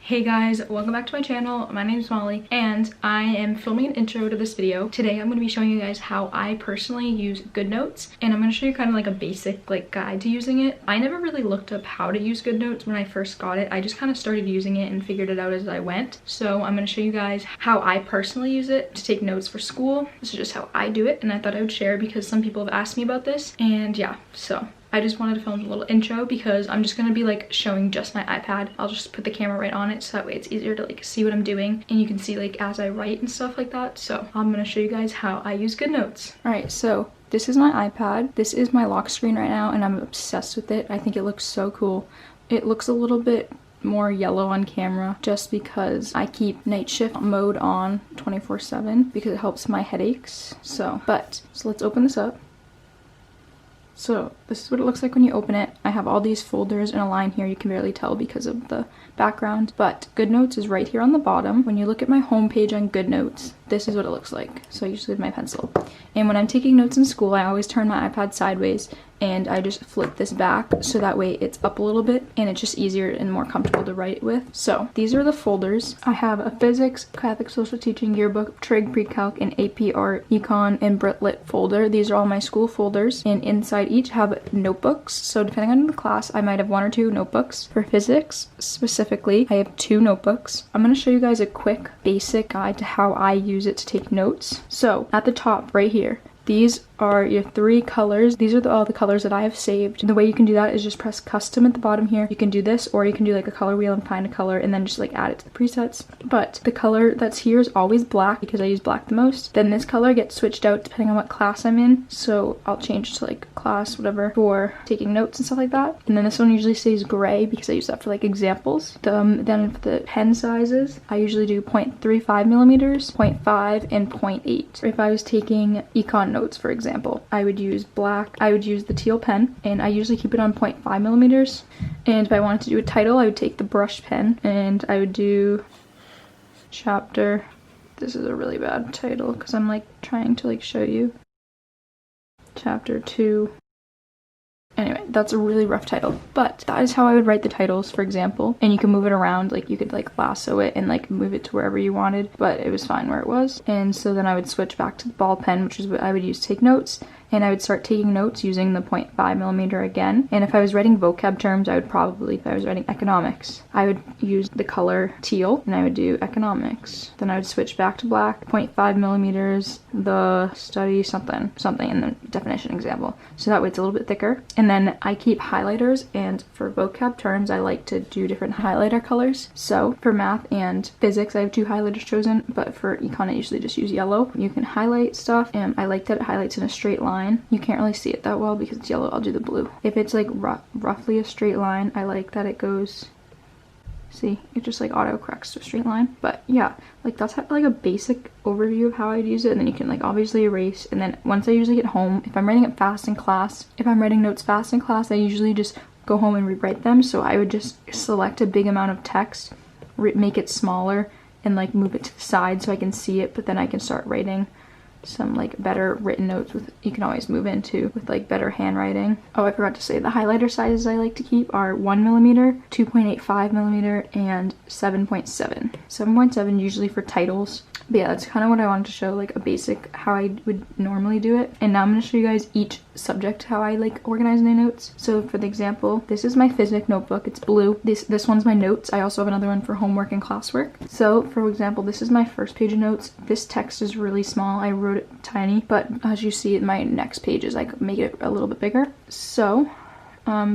Hey guys, welcome back to my channel. My name is Molly and I am filming an intro to this video. Today I'm going to be showing you guys how I personally use GoodNotes, and I'm going to show you kind of like a basic guide to using it. I never really looked up how to use GoodNotes when I first got it. I just kind of started using it and figured it out as I went. So I'm going to show you guys how I personally use it to take notes for school. This is just how I do it, and I thought I would share because some people have asked me about this. And yeah, so I just wanted to film a little intro because I'm just going to be like showing just my iPad. I'll just put the camera right on it so that way it's easier to like see what I'm doing, and you can see like as I write and stuff like that. So I'm going to show you guys how I use GoodNotes. Alright, so this is my iPad. This is my lock screen right now and I'm obsessed with it. I think it looks so cool. It looks a little bit more yellow on camera just because I keep night shift mode on 24/7 because it helps my headaches. So let's open this up. So this is what it looks like when you open it. I have all these folders in a line here. You can barely tell because of the background, but GoodNotes is right here on the bottom. When you look at my home page on GoodNotes, this is what it looks like. So I usually have my pencil. And when I'm taking notes in school, I always turn my iPad sideways and I just flip this back so that way it's up a little bit and it's just easier and more comfortable to write with. So these are the folders. I have a physics, Catholic social teaching, yearbook, trig, pre-calc, and AP art, econ, and Brit Lit folder. These are all my school folders, and inside each have notebooks. So depending on the class, I might have 1 or 2 notebooks. For physics specifically, I have 2 notebooks. I'm going to show you guys a quick basic guide to how I use it to take notes. So at the top right here, these are your 3 colors. These are all the colors that I have saved. And the way you can do that is just press custom at the bottom here. You can do this, or you can do like a color wheel and find a color and then just like add it to the presets. But the color that's here is always black because I use black the most. Then this color gets switched out depending on what class I'm in. So I'll change to like class, whatever, for taking notes and stuff like that. And then this one usually stays gray because I use that for like examples. Then for the pen sizes, I usually do 0.35 millimeters, 0.5, and 0.8. If I was taking econ notes, for example, I would use black. I would use the teal pen, and I usually keep it on 0.5 millimeters. And if I wanted to do a title, I would take the brush pen and I would do chapter. This is a really bad title because I'm like trying to like show you. Chapter 2. Anyway, that's a really rough title, but that is how I would write the titles, for example. And you can move it around, like you could like lasso it and like move it to wherever you wanted, but it was fine where it was. And so then I would switch back to the ball pen, which is what I would use to take notes. And I would start taking notes using the 0.5 millimeter again. And if I was writing vocab terms, I would probably, if I was writing economics, I would use the color teal and I would do economics. Then I would switch back to black, 0.5 millimeters, the study something, and then definition example. So that way it's a little bit thicker. And then I keep highlighters, and for vocab terms, I like to do different highlighter colors. So for math and physics, I have 2 highlighters chosen, but for econ, I usually just use yellow. You can highlight stuff, and I like that it highlights in a straight line. You can't really see it that well because it's yellow. I'll do the blue. If it's like roughly a straight line, I like that it goes, see, it just like auto corrects to a straight line. But yeah, like that's like a basic overview of how I'd use it. And then you can like obviously erase. And then once I usually get home, if I'm writing it fast in class, if I'm writing notes fast in class, I usually just go home and rewrite them. So I would just select a big amount of text, make it smaller, and like move it to the side so I can see it, but then I can start writing some like better written notes with, you can always move into with like better handwriting. Oh, I forgot to say the highlighter sizes I like to keep are 1 millimeter, 2.85 millimeter, and 7.7. 7.7 usually for titles. But yeah, that's kind of what I wanted to show, like a basic how I would normally do it. And now I'm going to show you guys each subject how I like organize my notes. So for the example, this is my physics notebook. It's blue. This one's my notes. I also have another one for homework and classwork. So for example, this is my first page of notes. This text is really small. I wrote it tiny, but as you see in my next pages, I could make it a little bit bigger. So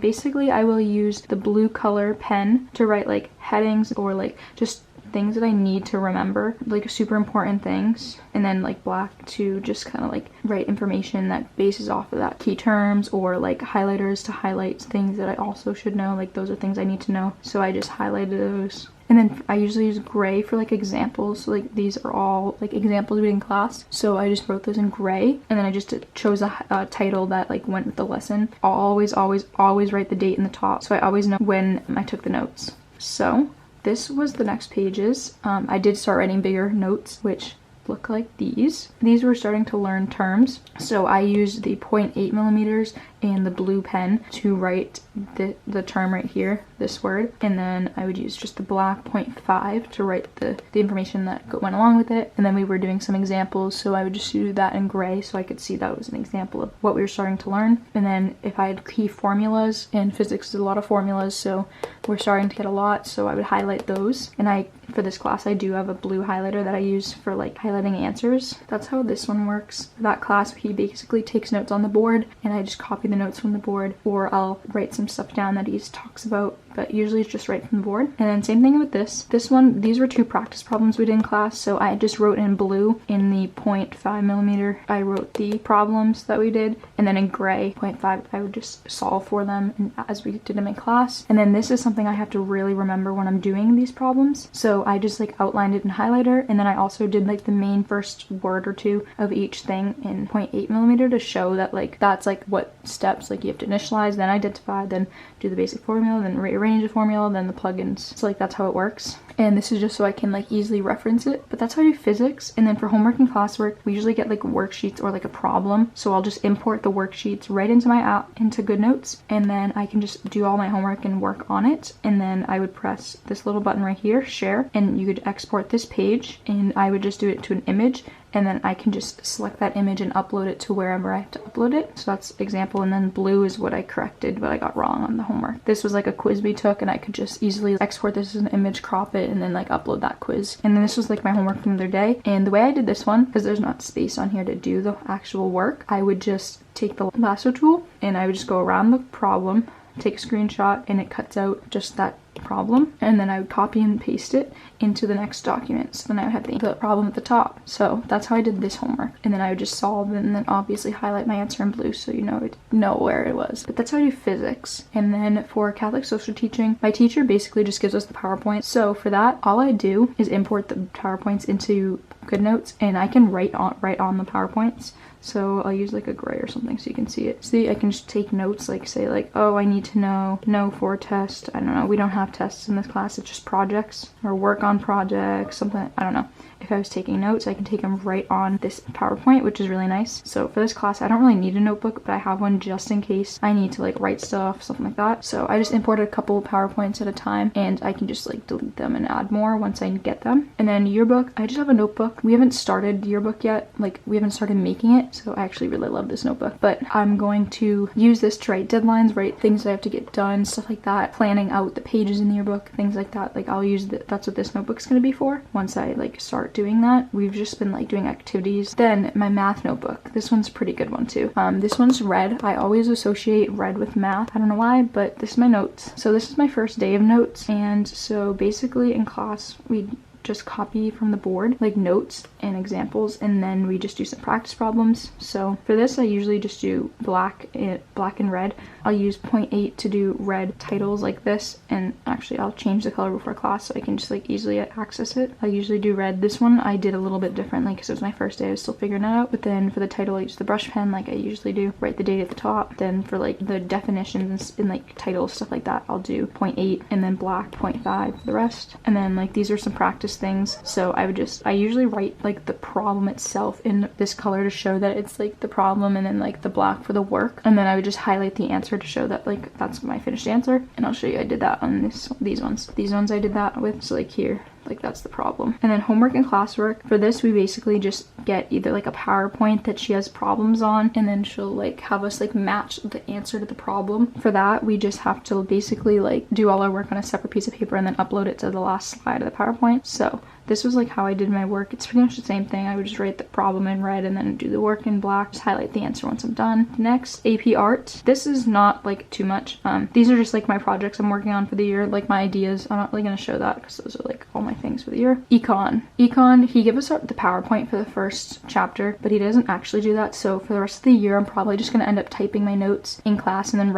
basically I will use the blue color pen to write like headings or like just things that I need to remember, like super important things, and then like black to just kind of like write information that bases off of that, key terms, or like highlighters to highlight things that I also should know, like those are things I need to know, so I just highlighted those. And then I usually use gray for like examples, so like these are all like examples we did in class, so I just wrote those in gray, and then I just chose a title that like went with the lesson. I'll always write the date in the top, so I always know when I took the notes. So this was the next pages. I did start writing bigger notes, which look like these. These were starting to learn terms, so I used the 0.8 millimeters and the blue pen to write the term right here, this word, and then I would use just the black 0.5 to write the information that went along with it. And then we were doing some examples, so I would just do that in gray so I could see that was an example of what we were starting to learn. And then if I had key formulas, and physics is a lot of formulas, so we're starting to get a lot, so I would highlight those. And for this class I do have a blue highlighter that I use for like highlighting answers. That's how this one works. For that class he basically takes notes on the board and I just copy the notes from the board, or I'll write some stuff down that he talks about, but usually it's just right from the board. And then same thing with this one. These were 2 practice problems we did in class, so I just wrote in blue in the 0.5 millimeter I wrote the problems that we did, and then in gray 0.5 I would just solve for them as we did them in class. And then this is something I have to really remember when I'm doing these problems, so I just like outlined it in highlighter, and then I also did like the main first word or two of each thing in 0.8 millimeter to show that like that's like what steps like you have to initialize, then identify, then do the basic formula, then rearrange the formula, then the plugins. So like that's how it works. And this is just so I can like easily reference it. But that's how I do physics. And then for homework and classwork, we usually get like worksheets or like a problem. So I'll just import the worksheets right into my app, into GoodNotes, and then I can just do all my homework and work on it. And then I would press this little button right here, share, and you could export this page, and I would just do it to an image. And then I can just select that image and upload it to wherever I have to upload it. So that's example. And then blue is what I corrected, what I got wrong on the homework. This was like a quiz we took, and I could just easily export this as an image, crop it, and then like upload that quiz. And then this was like my homework from the other day. And the way I did this one, because there's not space on here to do the actual work, I would just take the lasso tool and I would just go around the problem, take a screenshot, and it cuts out just that problem, and then I would copy and paste it into the next document. So then I would have the problem at the top. So that's how I did this homework. And then I would just solve, and then obviously highlight my answer in blue so you know where it was. But that's how I do physics. And then for Catholic social teaching, my teacher basically just gives us the PowerPoint. So for that, all I do is import the PowerPoints into GoodNotes, and I can write on the PowerPoints. So I'll use like a gray or something so you can see it. See, I can just take notes, like say like, oh, I need to know for a test. I don't know, we don't have tests in this class, it's just projects or work on projects, something, I don't know. If I was taking notes, I can take them right on this PowerPoint, which is really nice. So for this class, I don't really need a notebook, but I have one just in case I need to like write stuff, something like that. So I just imported a couple of PowerPoints at a time, and I can just like delete them and add more once I get them. And then yearbook, I just have a notebook. We haven't started yearbook yet, like we haven't started making it, so I actually really love this notebook. But I'm going to use this to write deadlines, write things that I have to get done, stuff like that, planning out the pages in the yearbook, things like that. Like I'll use that's what this notebook's gonna be for once I like start doing that. We've just been like doing activities. Then my math notebook, this one's a pretty good one too. This one's red. I always associate red with math, I don't know why, but this is my notes. So this is my first day of notes, and so basically in class we just copy from the board like notes and examples, and then we just do some practice problems. So for this I usually just do black and red. I'll use 0.8 to do red titles like this, and actually I'll change the color before class so I can just like easily access it. I usually do red. This one I did a little bit differently because it was my first day, I was still figuring it out. But then for the title I use the brush pen like I usually do, write the date at the top. Then for like the definitions and like titles, stuff like that, I'll do 0.8 and then black 0.5 for the rest. And then like these are some practice things, so I usually write like the problem itself in this color to show that it's like the problem, and then like the black for the work, and then I would just highlight the answer to show that like that's my finished answer. And I'll show you I did that on these ones I did that with. So like here, like that's the problem. And then homework and classwork, for this we basically just get either like a PowerPoint that she has problems on, and then she'll like have us like match the answer to the problem. For that we just have to basically like do all our work on a separate piece of paper and then upload it to the last slide of the PowerPoint. So this was like how I did my work. It's pretty much the same thing. I would just write the problem in red and then do the work in black, just highlight the answer once I'm done. Next, AP Art. This is not like too much. These are just like my projects I'm working on for the year, like my ideas. I'm not really gonna show that because those are like all my things for the year. Econ, he gave us the PowerPoint for the first chapter, but he doesn't actually do that. So for the rest of the year, I'm probably just gonna end up typing my notes in class and then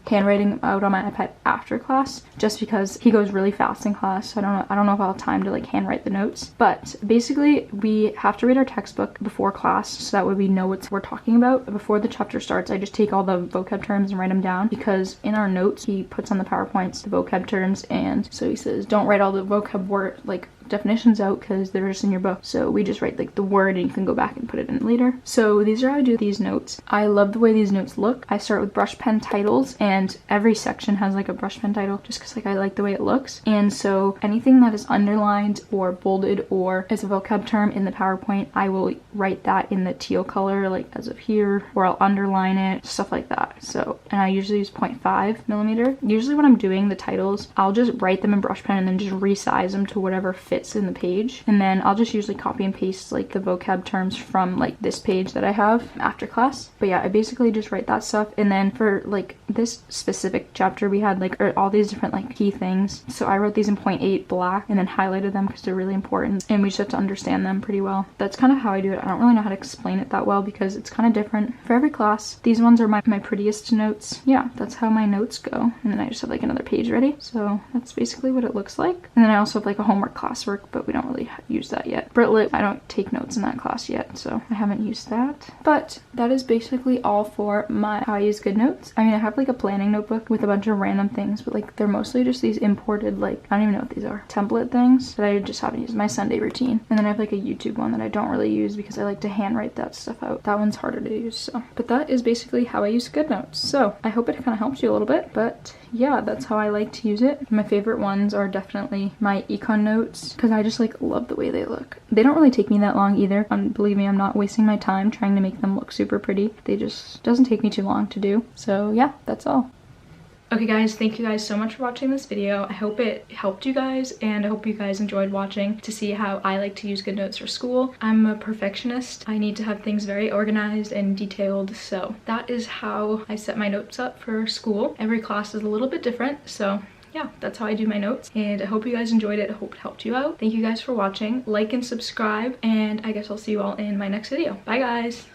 handwriting them out on my iPad after class, just because he goes really fast in class. I don't know if I'll have time to like handwrite the notes. But basically we have to read our textbook before class so that way we know what we're talking about. Before the chapter starts, I just take all the vocab terms and write them down, because in our notes he puts on the PowerPoints the vocab terms, and so he says don't write all the vocab word like definitions out because they're just in your book. So we just write like the word and you can go back and put it in later. So these are how I do these notes. I love the way these notes look. I start with brush pen titles, and every section has like a brush pen title just because like I like the way it looks. And so anything that is underlined or bolded or is a vocab term in the PowerPoint, I will write that in the teal color, like as of here, or I'll underline it, stuff like that. So, and I usually use 0.5 millimeter. Usually when I'm doing the titles, I'll just write them in brush pen and then just resize them to whatever fits in the page. And then I'll just usually copy and paste like the vocab terms from like this page that I have after class. But yeah, I basically just write that stuff. And then for like this specific chapter, we had like all these different like key things. So I wrote these in 0.8 black and then highlighted them because they're really important and we just have to understand them pretty well. That's kind of how I do it. I don't really know how to explain it that well because it's kind of different for every class. These ones are my prettiest notes. Yeah, that's how my notes go. And then I just have like another page ready. So that's basically what it looks like. And then I also have like a homework classwork, but we don't really use that yet. Britlit, I don't take notes in that class yet, so I haven't used that. But that is basically all for how I use GoodNotes. I mean, I have like a planning notebook with a bunch of random things, but like they're mostly just these imported, like, I don't even know what these are, template things that I just haven't used. My Sunday routine. And then I have like a YouTube one that I don't really use because I like to handwrite that stuff out. That one's harder to use, so. But that is basically how I use GoodNotes. So I hope it kind of helps you a little bit, but yeah, that's how I like to use it. My favorite ones are definitely my econ notes because I just like love the way they look. They don't really take me that long either. Believe me, I'm not wasting my time trying to make them look super pretty. They just doesn't take me too long to do. So yeah, that's all. Okay guys, thank you guys so much for watching this video. I hope it helped you guys and I hope you guys enjoyed watching to see how I like to use GoodNotes for school. I'm a perfectionist. I need to have things very organized and detailed, so that is how I set my notes up for school. Every class is a little bit different, so yeah, that's how I do my notes, and I hope you guys enjoyed it. I hope it helped you out. Thank you guys for watching. Like and subscribe, and I guess I'll see you all in my next video. Bye guys!